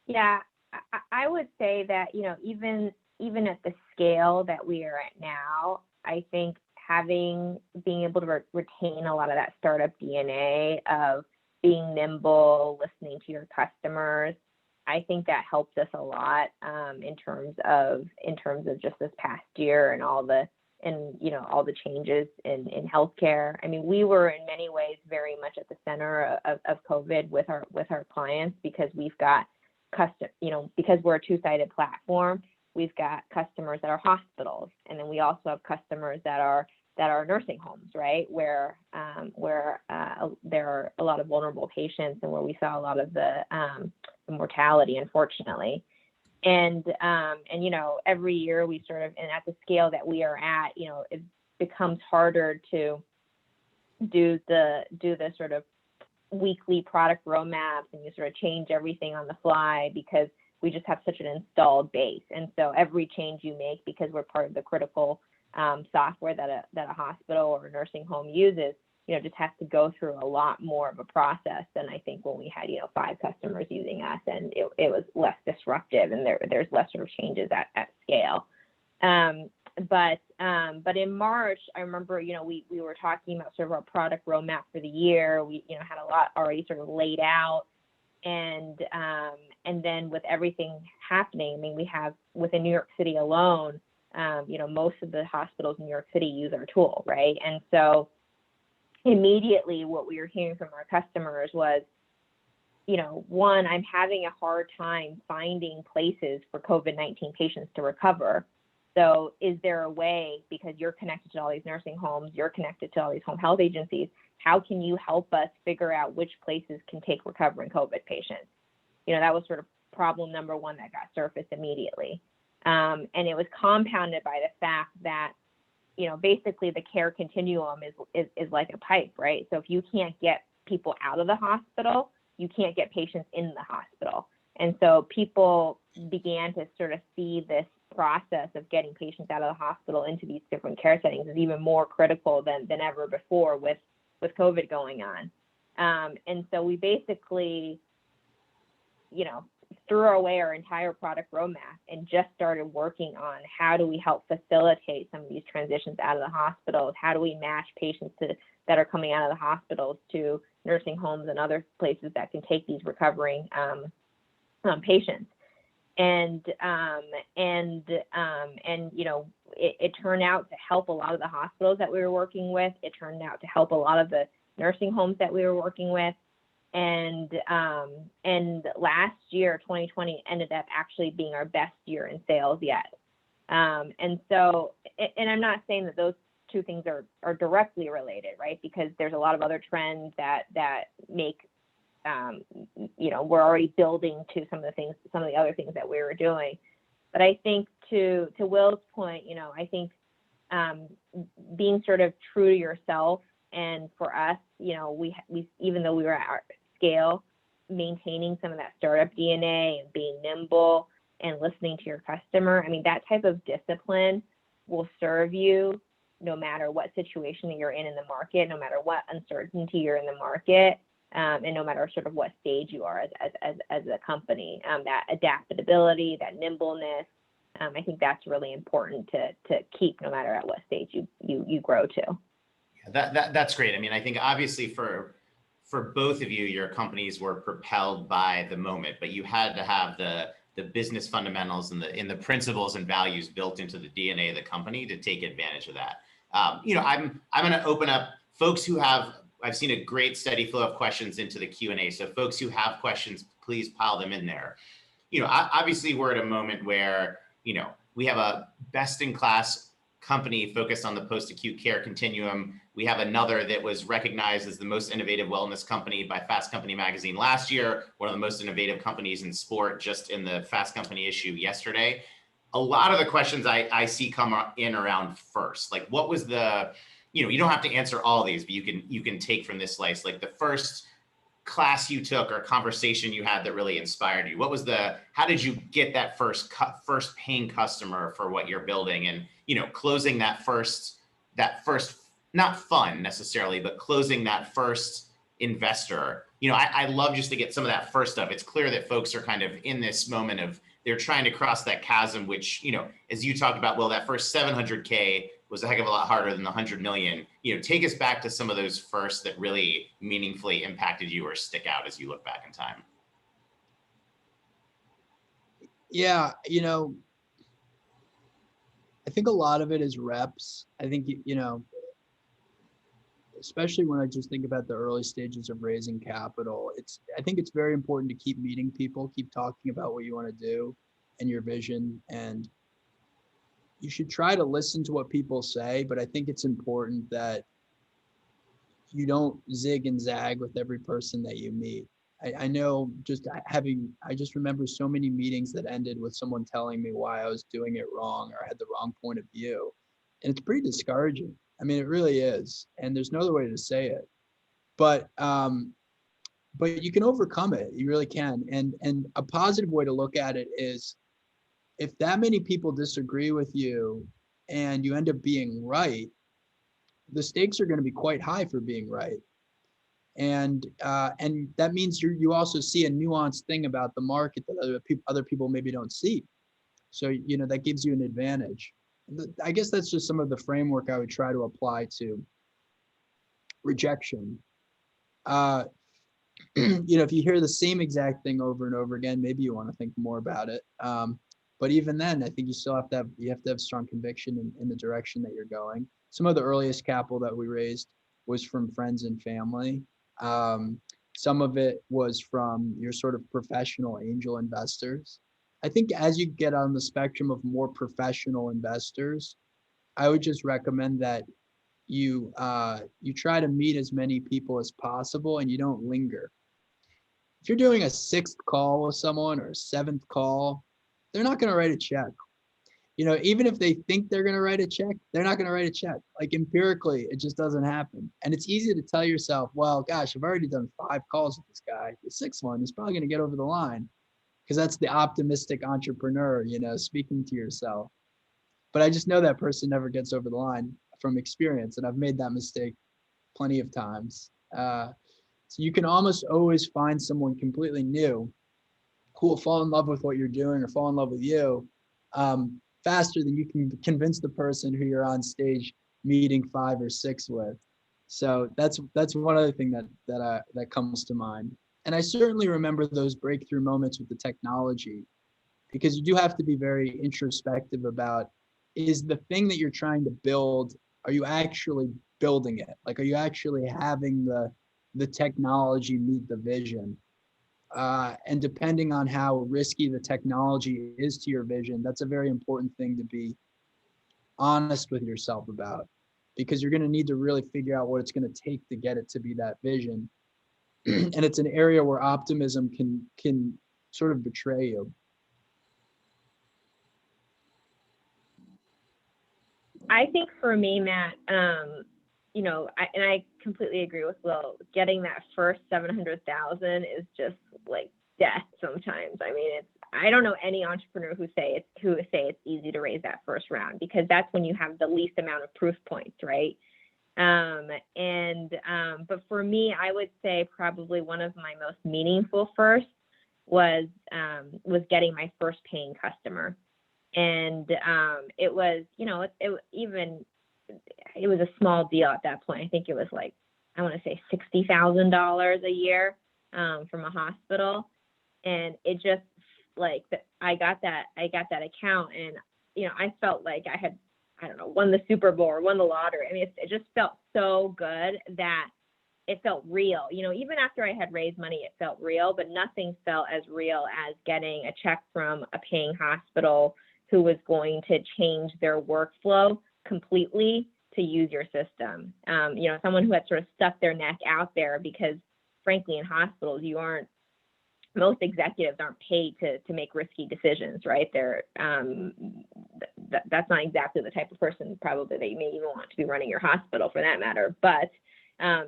Speaker 3: Yeah, I would say that, even at the scale that we are at now, I think being able to retain a lot of that startup DNA of being nimble, listening to your customers, I think that helped us a lot in terms of just this past year and all the changes in healthcare. I mean, we were in many ways very much at the center of COVID with our clients because we've got because we're a two-sided platform, we've got customers that are hospitals, and then we also have customers that are nursing homes, right? Where there are a lot of vulnerable patients and where we saw a lot of the mortality, unfortunately. And every year we sort of, and at the scale that we are at, it becomes harder to do the sort of weekly product roadmaps and you sort of change everything on the fly because we just have such an installed base. And so every change you make, because we're part of the critical software that a hospital or a nursing home uses, just has to go through a lot more of a process than I think when we had, 5 customers using us, and it was less disruptive and there's less sort of changes at scale. But in March, I remember, we were talking about sort of our product roadmap for the year. We, had a lot already sort of laid out. And then with everything happening, I mean, we have within New York City alone, most of the hospitals in New York City use our tool, right? And so immediately what we were hearing from our customers was, one, I'm having a hard time finding places for COVID-19 patients to recover. So is there a way, because you're connected to all these nursing homes, you're connected to all these home health agencies, how can you help us figure out which places can take recovering COVID patients? That was sort of problem number one that got surfaced immediately. And it was compounded by the fact that, basically the care continuum is like a pipe, right? So if you can't get people out of the hospital, you can't get patients in the hospital. And so people began to sort of see this process of getting patients out of the hospital into these different care settings is even more critical than ever before with COVID going on. And so we basically, threw away our entire product roadmap and just started working on how do we help facilitate some of these transitions out of the hospitals? How do we match patients that are coming out of the hospitals to nursing homes and other places that can take these recovering patients? And it turned out to help a lot of the hospitals that we were working with. It turned out to help a lot of the nursing homes that we were working with. And last year, 2020, ended up actually being our best year in sales yet. And I'm not saying that those two things are directly related, right? Because there's a lot of other trends that make, we're already building to some of the other things that we were doing. But I think to Will's point, I think being sort of true to yourself, and for us, we even though we were at our scale, maintaining some of that startup DNA and being nimble and listening to your customer. I mean, that type of discipline will serve you no matter what situation you're in the market, no matter what uncertainty you're in the market, and no matter sort of what stage you are as a company. That adaptability, that nimbleness, I think that's really important to keep no matter at what stage you grow to.
Speaker 1: That's great. I mean, I think obviously for both of you, your companies were propelled by the moment, but you had to have the business fundamentals and the principles and values built into the DNA of the company to take advantage of that. I'm going to open up folks who I've seen a great steady flow of questions into the Q&A. So folks who have questions, please pile them in there. Obviously we're at a moment where, we have a best-in-class company focused on the post-acute care continuum. We have another that was recognized as the most innovative wellness company by Fast Company magazine last year, one of the most innovative companies in sport, just in the Fast Company issue yesterday. A lot of the questions I see come in around first, like what was the, you don't have to answer all of these, but you can take from this slice, like the first class you took or conversation you had that really inspired you. How did you get that first paying customer for what you're building, and, closing that first, not fun necessarily, but closing that first investor. I love just to get some of that first stuff. It's clear that folks are kind of in this moment of they're trying to cross that chasm, which, as you talked about, well, that first 700K was a heck of a lot harder than the 100 million. Take us back to some of those first that really meaningfully impacted you or stick out as you look back in time.
Speaker 2: Yeah, I think a lot of it is reps. I think, especially when I just think about the early stages of raising capital, I think it's very important to keep meeting people, keep talking about what you want to do and your vision. And you should try to listen to what people say, but I think it's important that you don't zig and zag with every person that you meet. I know I just remember so many meetings that ended with someone telling me why I was doing it wrong or I had the wrong point of view. And it's pretty discouraging. I mean, it really is. And there's no other way to say it. But you can overcome it. You really can. And a positive way to look at it is, if that many people disagree with you and you end up being right, the stakes are going to be quite high for being right. And that means you also see a nuanced thing about the market that other people maybe don't see. So, that gives you an advantage. I guess that's just some of the framework I would try to apply to rejection. If you hear the same exact thing over and over again, maybe you want to think more about it. But even then, I think you still have to have strong conviction in the direction that you're going. Some of the earliest capital that we raised was from friends and family. Some of it was from your sort of professional angel investors. I think as you get on the spectrum of more professional investors, I would just recommend that you try to meet as many people as possible and you don't linger. If you're doing a 6th call with someone or a 7th call, they're not going to write a check. Even if they think they're going to write a check, they're not going to write a check. Like empirically, it just doesn't happen. And it's easy to tell yourself, well, gosh, I've already done 5 calls with this guy. The 6th one, he's probably going to get over the line, because that's the optimistic entrepreneur, speaking to yourself. But I just know that person never gets over the line from experience. And I've made that mistake plenty of times. So you can almost always find someone completely new who will fall in love with what you're doing or fall in love with you faster than you can convince the person who you're on stage meeting 5 or 6 with. So that's one other thing that comes to mind. And I certainly remember those breakthrough moments with the technology, because you do have to be very introspective about, is the thing that you're trying to build, are you actually building it? Like, are you actually having the technology meet the vision? And depending on how risky the technology is to your vision, that's a very important thing to be honest with yourself about, because you're going to need to really figure out what it's going to take to get it to be that vision. And it's an area where optimism can sort of betray you.
Speaker 3: I think for me, Matt, you know, I completely agree with Will. Getting that first 700,000 is just like death sometimes. I mean, I don't know any entrepreneur who say it's easy to raise that first round, because that's when you have the least amount of proof points, right? But for me, I would say probably one of my most meaningful first was getting my first paying customer. And it was, you know, it was a small deal at that point. I think it was like, I want to say $60,000 a year from a hospital. And it just like, I got that account, and, you know, I felt like I had, I don't know, won the Super Bowl or won the lottery. I mean, it just felt so good that it felt real. You know, even after I had raised money, it felt real, but nothing felt as real as getting a check from a paying hospital who was going to change their workflow completely to use your system. You know, someone who had sort of stuck their neck out there, because frankly, in hospitals, most executives aren't paid to make risky decisions, right? They're that's not exactly the type of person probably that you may even want to be running your hospital, for that matter. But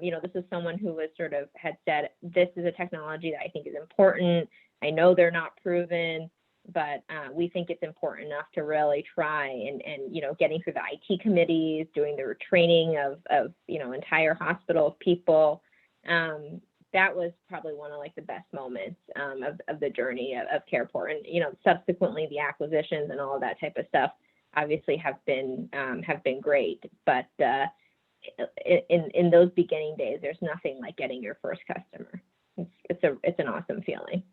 Speaker 3: you know, this is someone who was sort of had said, this is a technology that I think is important. I know they're not proven, but we think it's important enough to really try, and you know, getting through the IT committees, doing the training of you know, entire hospital people. That was probably one of like the best moments of the journey of CarePort. And, you know, subsequently the acquisitions and all of that type of stuff obviously have been great. But in those beginning days, there's nothing like getting your first customer. It's an awesome feeling.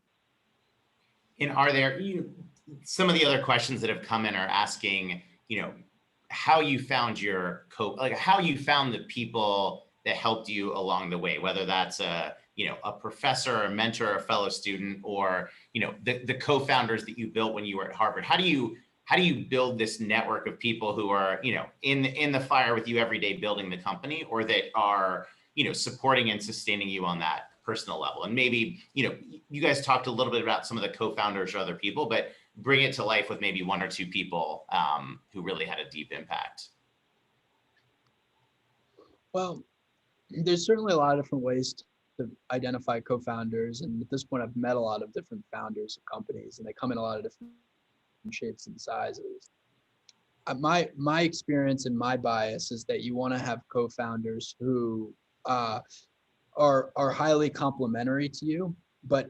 Speaker 1: And are there some of the other questions that have come in are asking, you know, how you found how you found the people that helped you along the way, whether that's a professor, a mentor, a fellow student, or, you know, the co-founders that you built when you were at Harvard. How do you build this network of people who are, you know, in the fire with you every day building the company, or that are, you know, supporting and sustaining you on that personal level? And maybe, you know, you guys talked a little bit about some of the co-founders or other people, but bring it to life with maybe 1 or 2 people who really had a deep impact.
Speaker 2: Well, there's certainly a lot of different ways to identify co-founders, and at this point I've met a lot of different founders of companies, and they come in a lot of different shapes and sizes. My experience and my bias is that you want to have co-founders who are highly complementary to you, but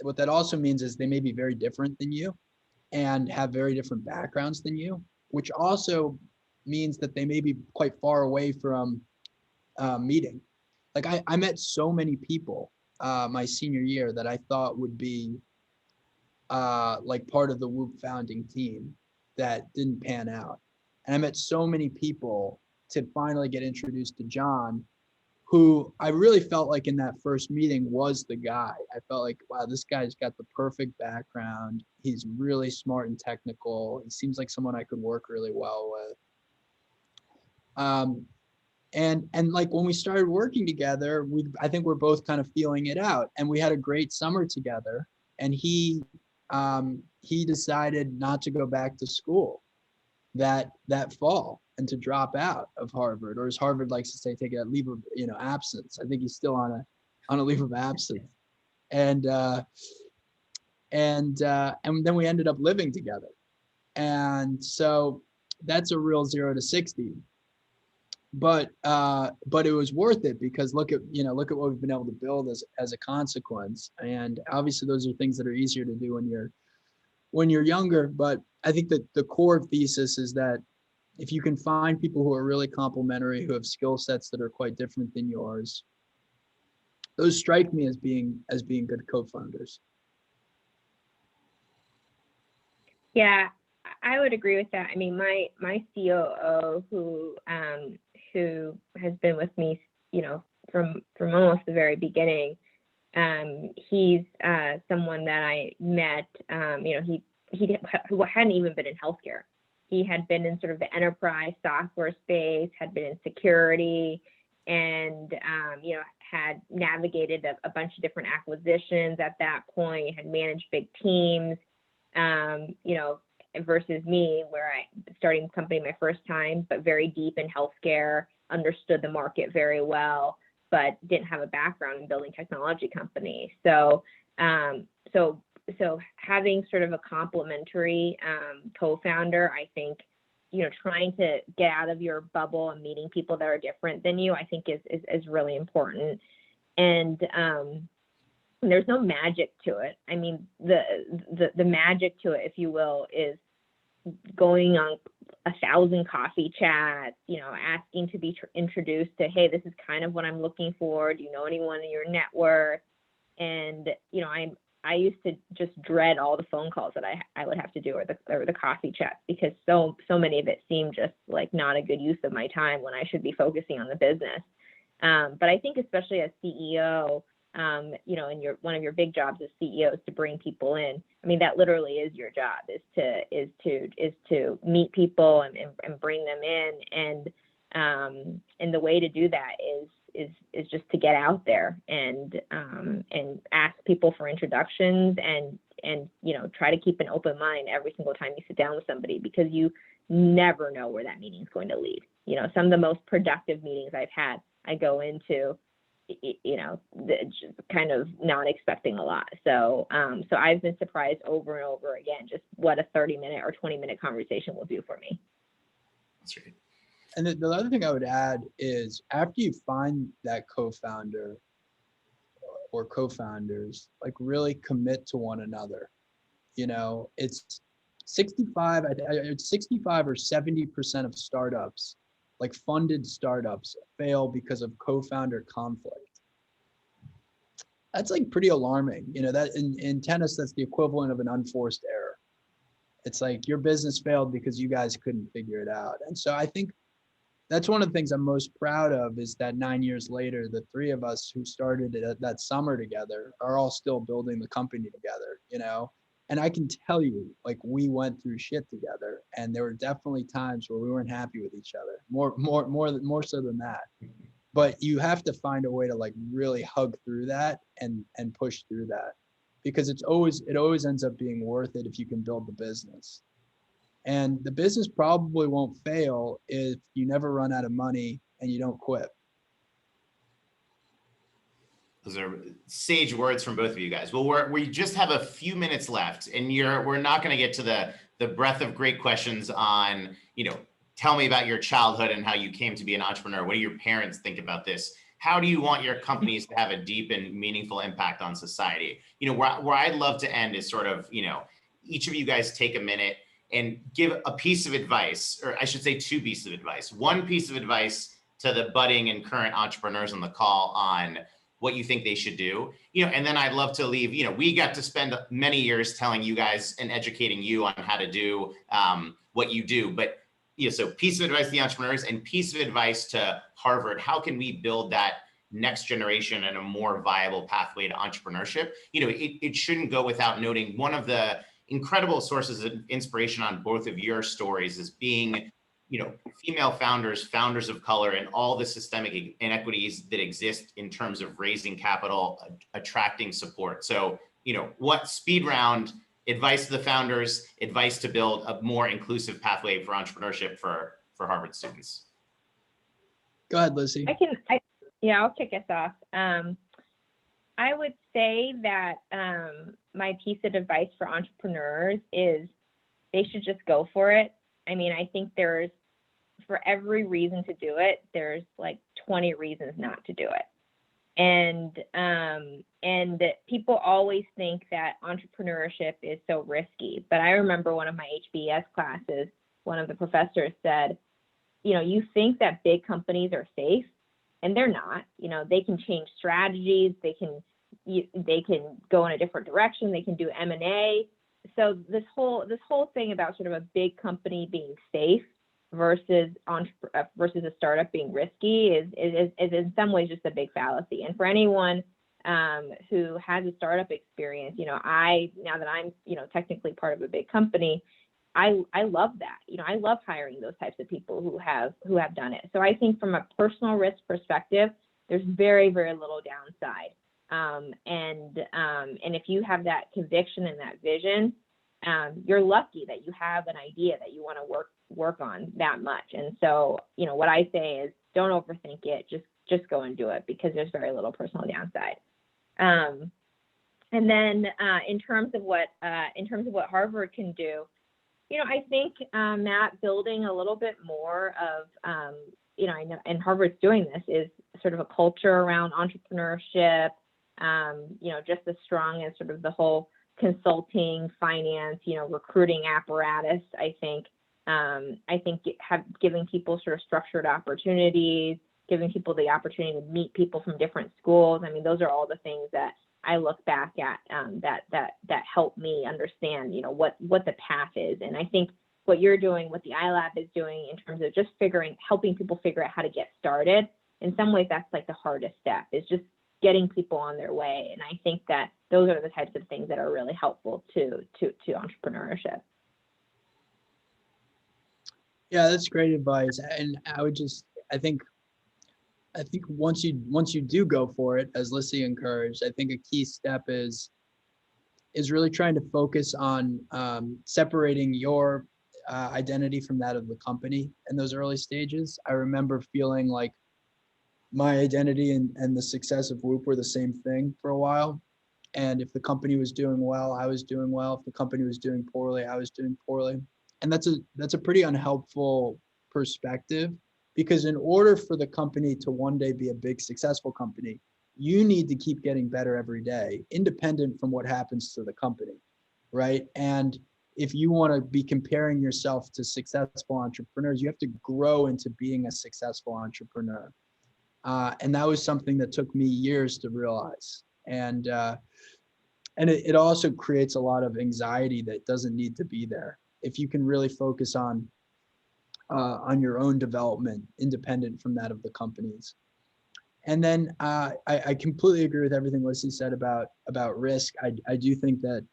Speaker 2: what that also means is they may be very different than you and have very different backgrounds than you, which also means that they may be quite far away from meeting. Like I met so many people my senior year that I thought would be like part of the Whoop founding team that didn't pan out. And I met so many people to finally get introduced to John, who I really felt like in that first meeting was the guy. I felt like, wow, this guy's got the perfect background. He's really smart and technical. He seems like someone I could work really well with. And like when we started working together, I think we're both kind of feeling it out, and we had a great summer together. And he decided not to go back to school that fall and to drop out of Harvard, or as Harvard likes to say, take a leave of absence. I think he's still on a leave of absence. And then we ended up living together. And so that's a real 0 to 60. but it was worth it because look at what we've been able to build as a consequence. And obviously those are things that are easier to do when you're younger. But I think that the core thesis is that if you can find people who are really complementary, who have skill sets that are quite different than yours, those strike me as being good co-founders.
Speaker 3: Yeah, I would agree with that. I mean, my COO, who has been with me, from almost the very beginning, he's someone that I met. He hadn't even been in healthcare. He had been in sort of the enterprise software space, had been in security, and had navigated a bunch of different acquisitions at that point, had managed big teams, versus me, where I starting the company my first time, but very deep in healthcare, understood the market very well, but didn't have a background in building technology companies. So having sort of a complementary co-founder, I think, trying to get out of your bubble and meeting people that are different than you, I think is really important. And there's no magic to it. I mean, the magic to it, if you will, is going on 1,000 coffee chats, asking to be introduced to, hey, this is kind of what I'm looking for. Do you know anyone in your network? And, I used to just dread all the phone calls that I would have to do, or the coffee chats, because so many of it seemed just like not a good use of my time when I should be focusing on the business. But I think especially as CEO, and one of your big jobs as CEO is to bring people in. I mean, that literally is your job, is to meet people and bring them in. And the way to do that is just to get out there and ask people for introductions and try to keep an open mind every single time you sit down with somebody, because you never know where that meeting is going to lead. Some of the most productive meetings I've had, I go into just kind of not expecting a lot. So I've been surprised over and over again just what a 30-minute or 20-minute conversation will do for me.
Speaker 1: That's great.
Speaker 2: And the other thing I would add is, after you find that co-founder or co-founders, like, really commit to one another. It's 65 or 70% of startups, like funded startups, fail because of co-founder conflict. That's like pretty alarming. That in tennis, that's the equivalent of an unforced error. It's like your business failed because you guys couldn't figure it out. And so I think that's one of the things I'm most proud of, is that 9 years later, the three of us who started it that summer together are all still building the company together, And I can tell you, like, we went through shit together, and there were definitely times where we weren't happy with each other, more so than that. But you have to find a way to, like, really hug through that and push through that, because it always ends up being worth it if you can build the business. And the business probably won't fail if you never run out of money and you don't quit.
Speaker 1: Those are sage words from both of you guys. Well, we just have a few minutes left, and we're not going to get to the breadth of great questions on, tell me about your childhood and how you came to be an entrepreneur. What do your parents think about this? How do you want your companies to have a deep and meaningful impact on society? Where I'd love to end is sort of, each of you guys take a minute and give a piece of advice, or I should say 2 pieces of advice. One piece of advice to the budding and current entrepreneurs on the call on what you think they should do, and then I'd love to leave, we got to spend many years telling you guys and educating you on how to do what you do. But, so piece of advice to the entrepreneurs and piece of advice to Harvard. How can we build that next generation and a more viable pathway to entrepreneurship? It shouldn't go without noting, one of the incredible sources of inspiration on both of your stories is being, female founders of color, and all the systemic inequities that exist in terms of raising capital, attracting support. So, what speed round advice to the founders, advice to build a more inclusive pathway for entrepreneurship for Harvard students?
Speaker 2: Go ahead, Lissy.
Speaker 3: I'll kick us off. I would say that my piece of advice for entrepreneurs is they should just go for it. I mean, I think there's for every reason to do it, there's like 20 reasons not to do it. And people always think that entrepreneurship is so risky. But I remember one of my HBS classes, one of the professors said, you know, you think that big companies are safe, and they're not. You know, they can change strategies, they can go in a different direction, they can do M&A. So this whole thing about sort of a big company being safe versus a startup being risky is in some ways just a big fallacy. And for anyone who has a startup experience, you know, now that I'm, you know, technically part of a big company, I love that. You know, I love hiring those types of people who have done it. So I think from a personal risk perspective, there's very, very little downside. And if you have that conviction and that vision, you're lucky that you have an idea that you want to work on that much. And so, you know, what I say is don't overthink it, just go and do it, because there's very little personal downside. And then in terms of what Harvard can do, you know, I think, Matt, building a little bit more of, you know, I know, and Harvard's doing this, is sort of a culture around entrepreneurship, you know, just as strong as sort of the whole consulting, finance, you know, recruiting apparatus. I think giving people sort of structured opportunities, giving people the opportunity to meet people from different schools. I mean, those are all the things that I look back at that help me understand, you know, what the path is. And I think what you're doing, what the iLab is doing in terms of just helping people figure out how to get started, in some ways that's like the hardest step, is just getting people on their way. And I think that those are the types of things that are really helpful to entrepreneurship.
Speaker 2: Yeah, that's great advice. And I think once you do go for it, as Lissy encouraged, I think a key step is really trying to focus on separating your identity from that of the company in those early stages. I remember feeling like my identity and the success of Whoop were the same thing for a while. And if the company was doing well, I was doing well. If the company was doing poorly, I was doing poorly. And that's a pretty unhelpful perspective, because in order for the company to one day be a big successful company, you need to keep getting better every day, independent from what happens to the company, right? And if you want to be comparing yourself to successful entrepreneurs, you have to grow into being a successful entrepreneur. And that was something that took me years to realize. And it also creates a lot of anxiety that doesn't need to be there. If you can really focus on your own development, independent from that of the companies. And then I completely agree with everything Lissy said about risk. I do think that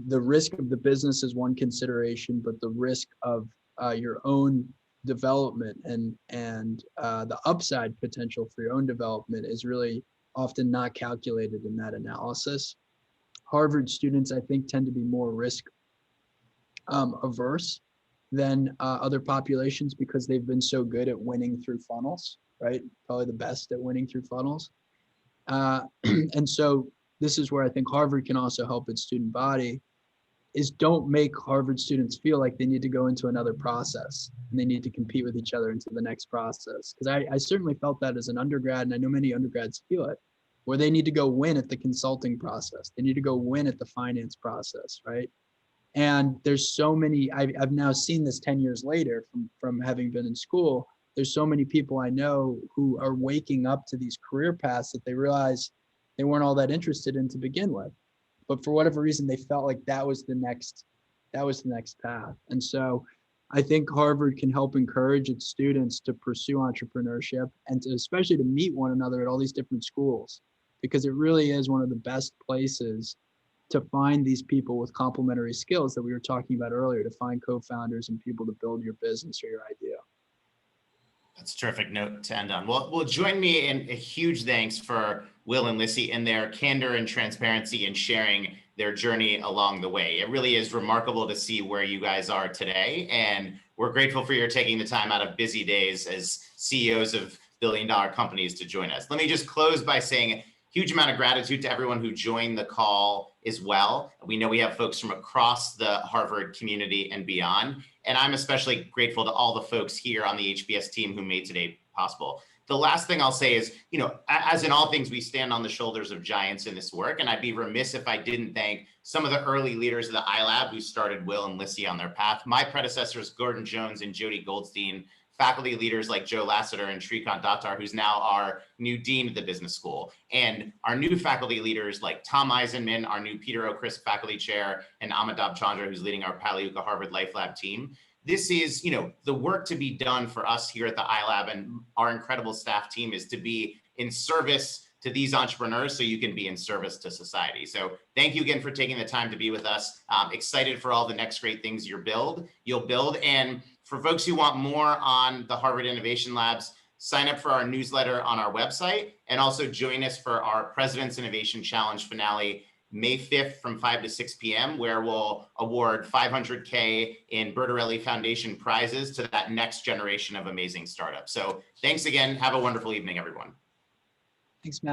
Speaker 2: the risk of the business is one consideration, but the risk of your own development and the upside potential for your own development is really often not calculated in that analysis. Harvard students, I think, tend to be more risk averse than other populations, because they've been so good at winning through funnels, right? Probably the best at winning through funnels. And so this is where I think Harvard can also help its student body, is don't make Harvard students feel like they need to go into another process and they need to compete with each other into the next process. Because I certainly felt that as an undergrad, and I know many undergrads feel it, where they need to go win at the consulting process. They need to go win at the finance process, right? And there's so many, I've now seen this 10 years later from having been in school, there's so many people I know who are waking up to these career paths that they realize they weren't all that interested in to begin with. But for whatever reason, they felt like that was the next path. And so I think Harvard can help encourage its students to pursue entrepreneurship, and especially to meet one another at all these different schools, because it really is one of the best places to find these people with complementary skills that we were talking about earlier, to find co-founders and people to build your business or your idea.
Speaker 1: That's a terrific note to end on. Well, join me in a huge thanks for Will and Lissy and their candor and transparency in sharing their journey along the way. It really is remarkable to see where you guys are today. And we're grateful for your taking the time out of busy days as CEOs of billion-dollar companies to join us. Let me just close by saying huge amount of gratitude to everyone who joined the call as well. We know we have folks from across the Harvard community and beyond. And I'm especially grateful to all the folks here on the HBS team who made today possible. The last thing I'll say is, as in all things, we stand on the shoulders of giants in this work. And I'd be remiss if I didn't thank some of the early leaders of the iLab who started Will and Lissy on their path. My predecessors, Gordon Jones and Jody Goldstein, faculty leaders like Joe Lassiter and Shrikant Dattar, who's now our new dean of the business school, and our new faculty leaders like Tom Eisenman, our new Peter O'Crisp faculty chair, and Amitabh Chandra, who's leading our Palliuka Harvard Life Lab team. This is, the work to be done for us here at the iLab and our incredible staff team is to be in service to these entrepreneurs so you can be in service to society. So thank you again for taking the time to be with us. Excited for all the next great things you'll build. And for folks who want more on the Harvard Innovation Labs, sign up for our newsletter on our website and also join us for our President's Innovation Challenge finale May 5th from 5 to 6 p.m., where we'll award $500K in Bertarelli Foundation prizes to that next generation of amazing startups. So thanks again. Have a wonderful evening, everyone.
Speaker 2: Thanks, Matt.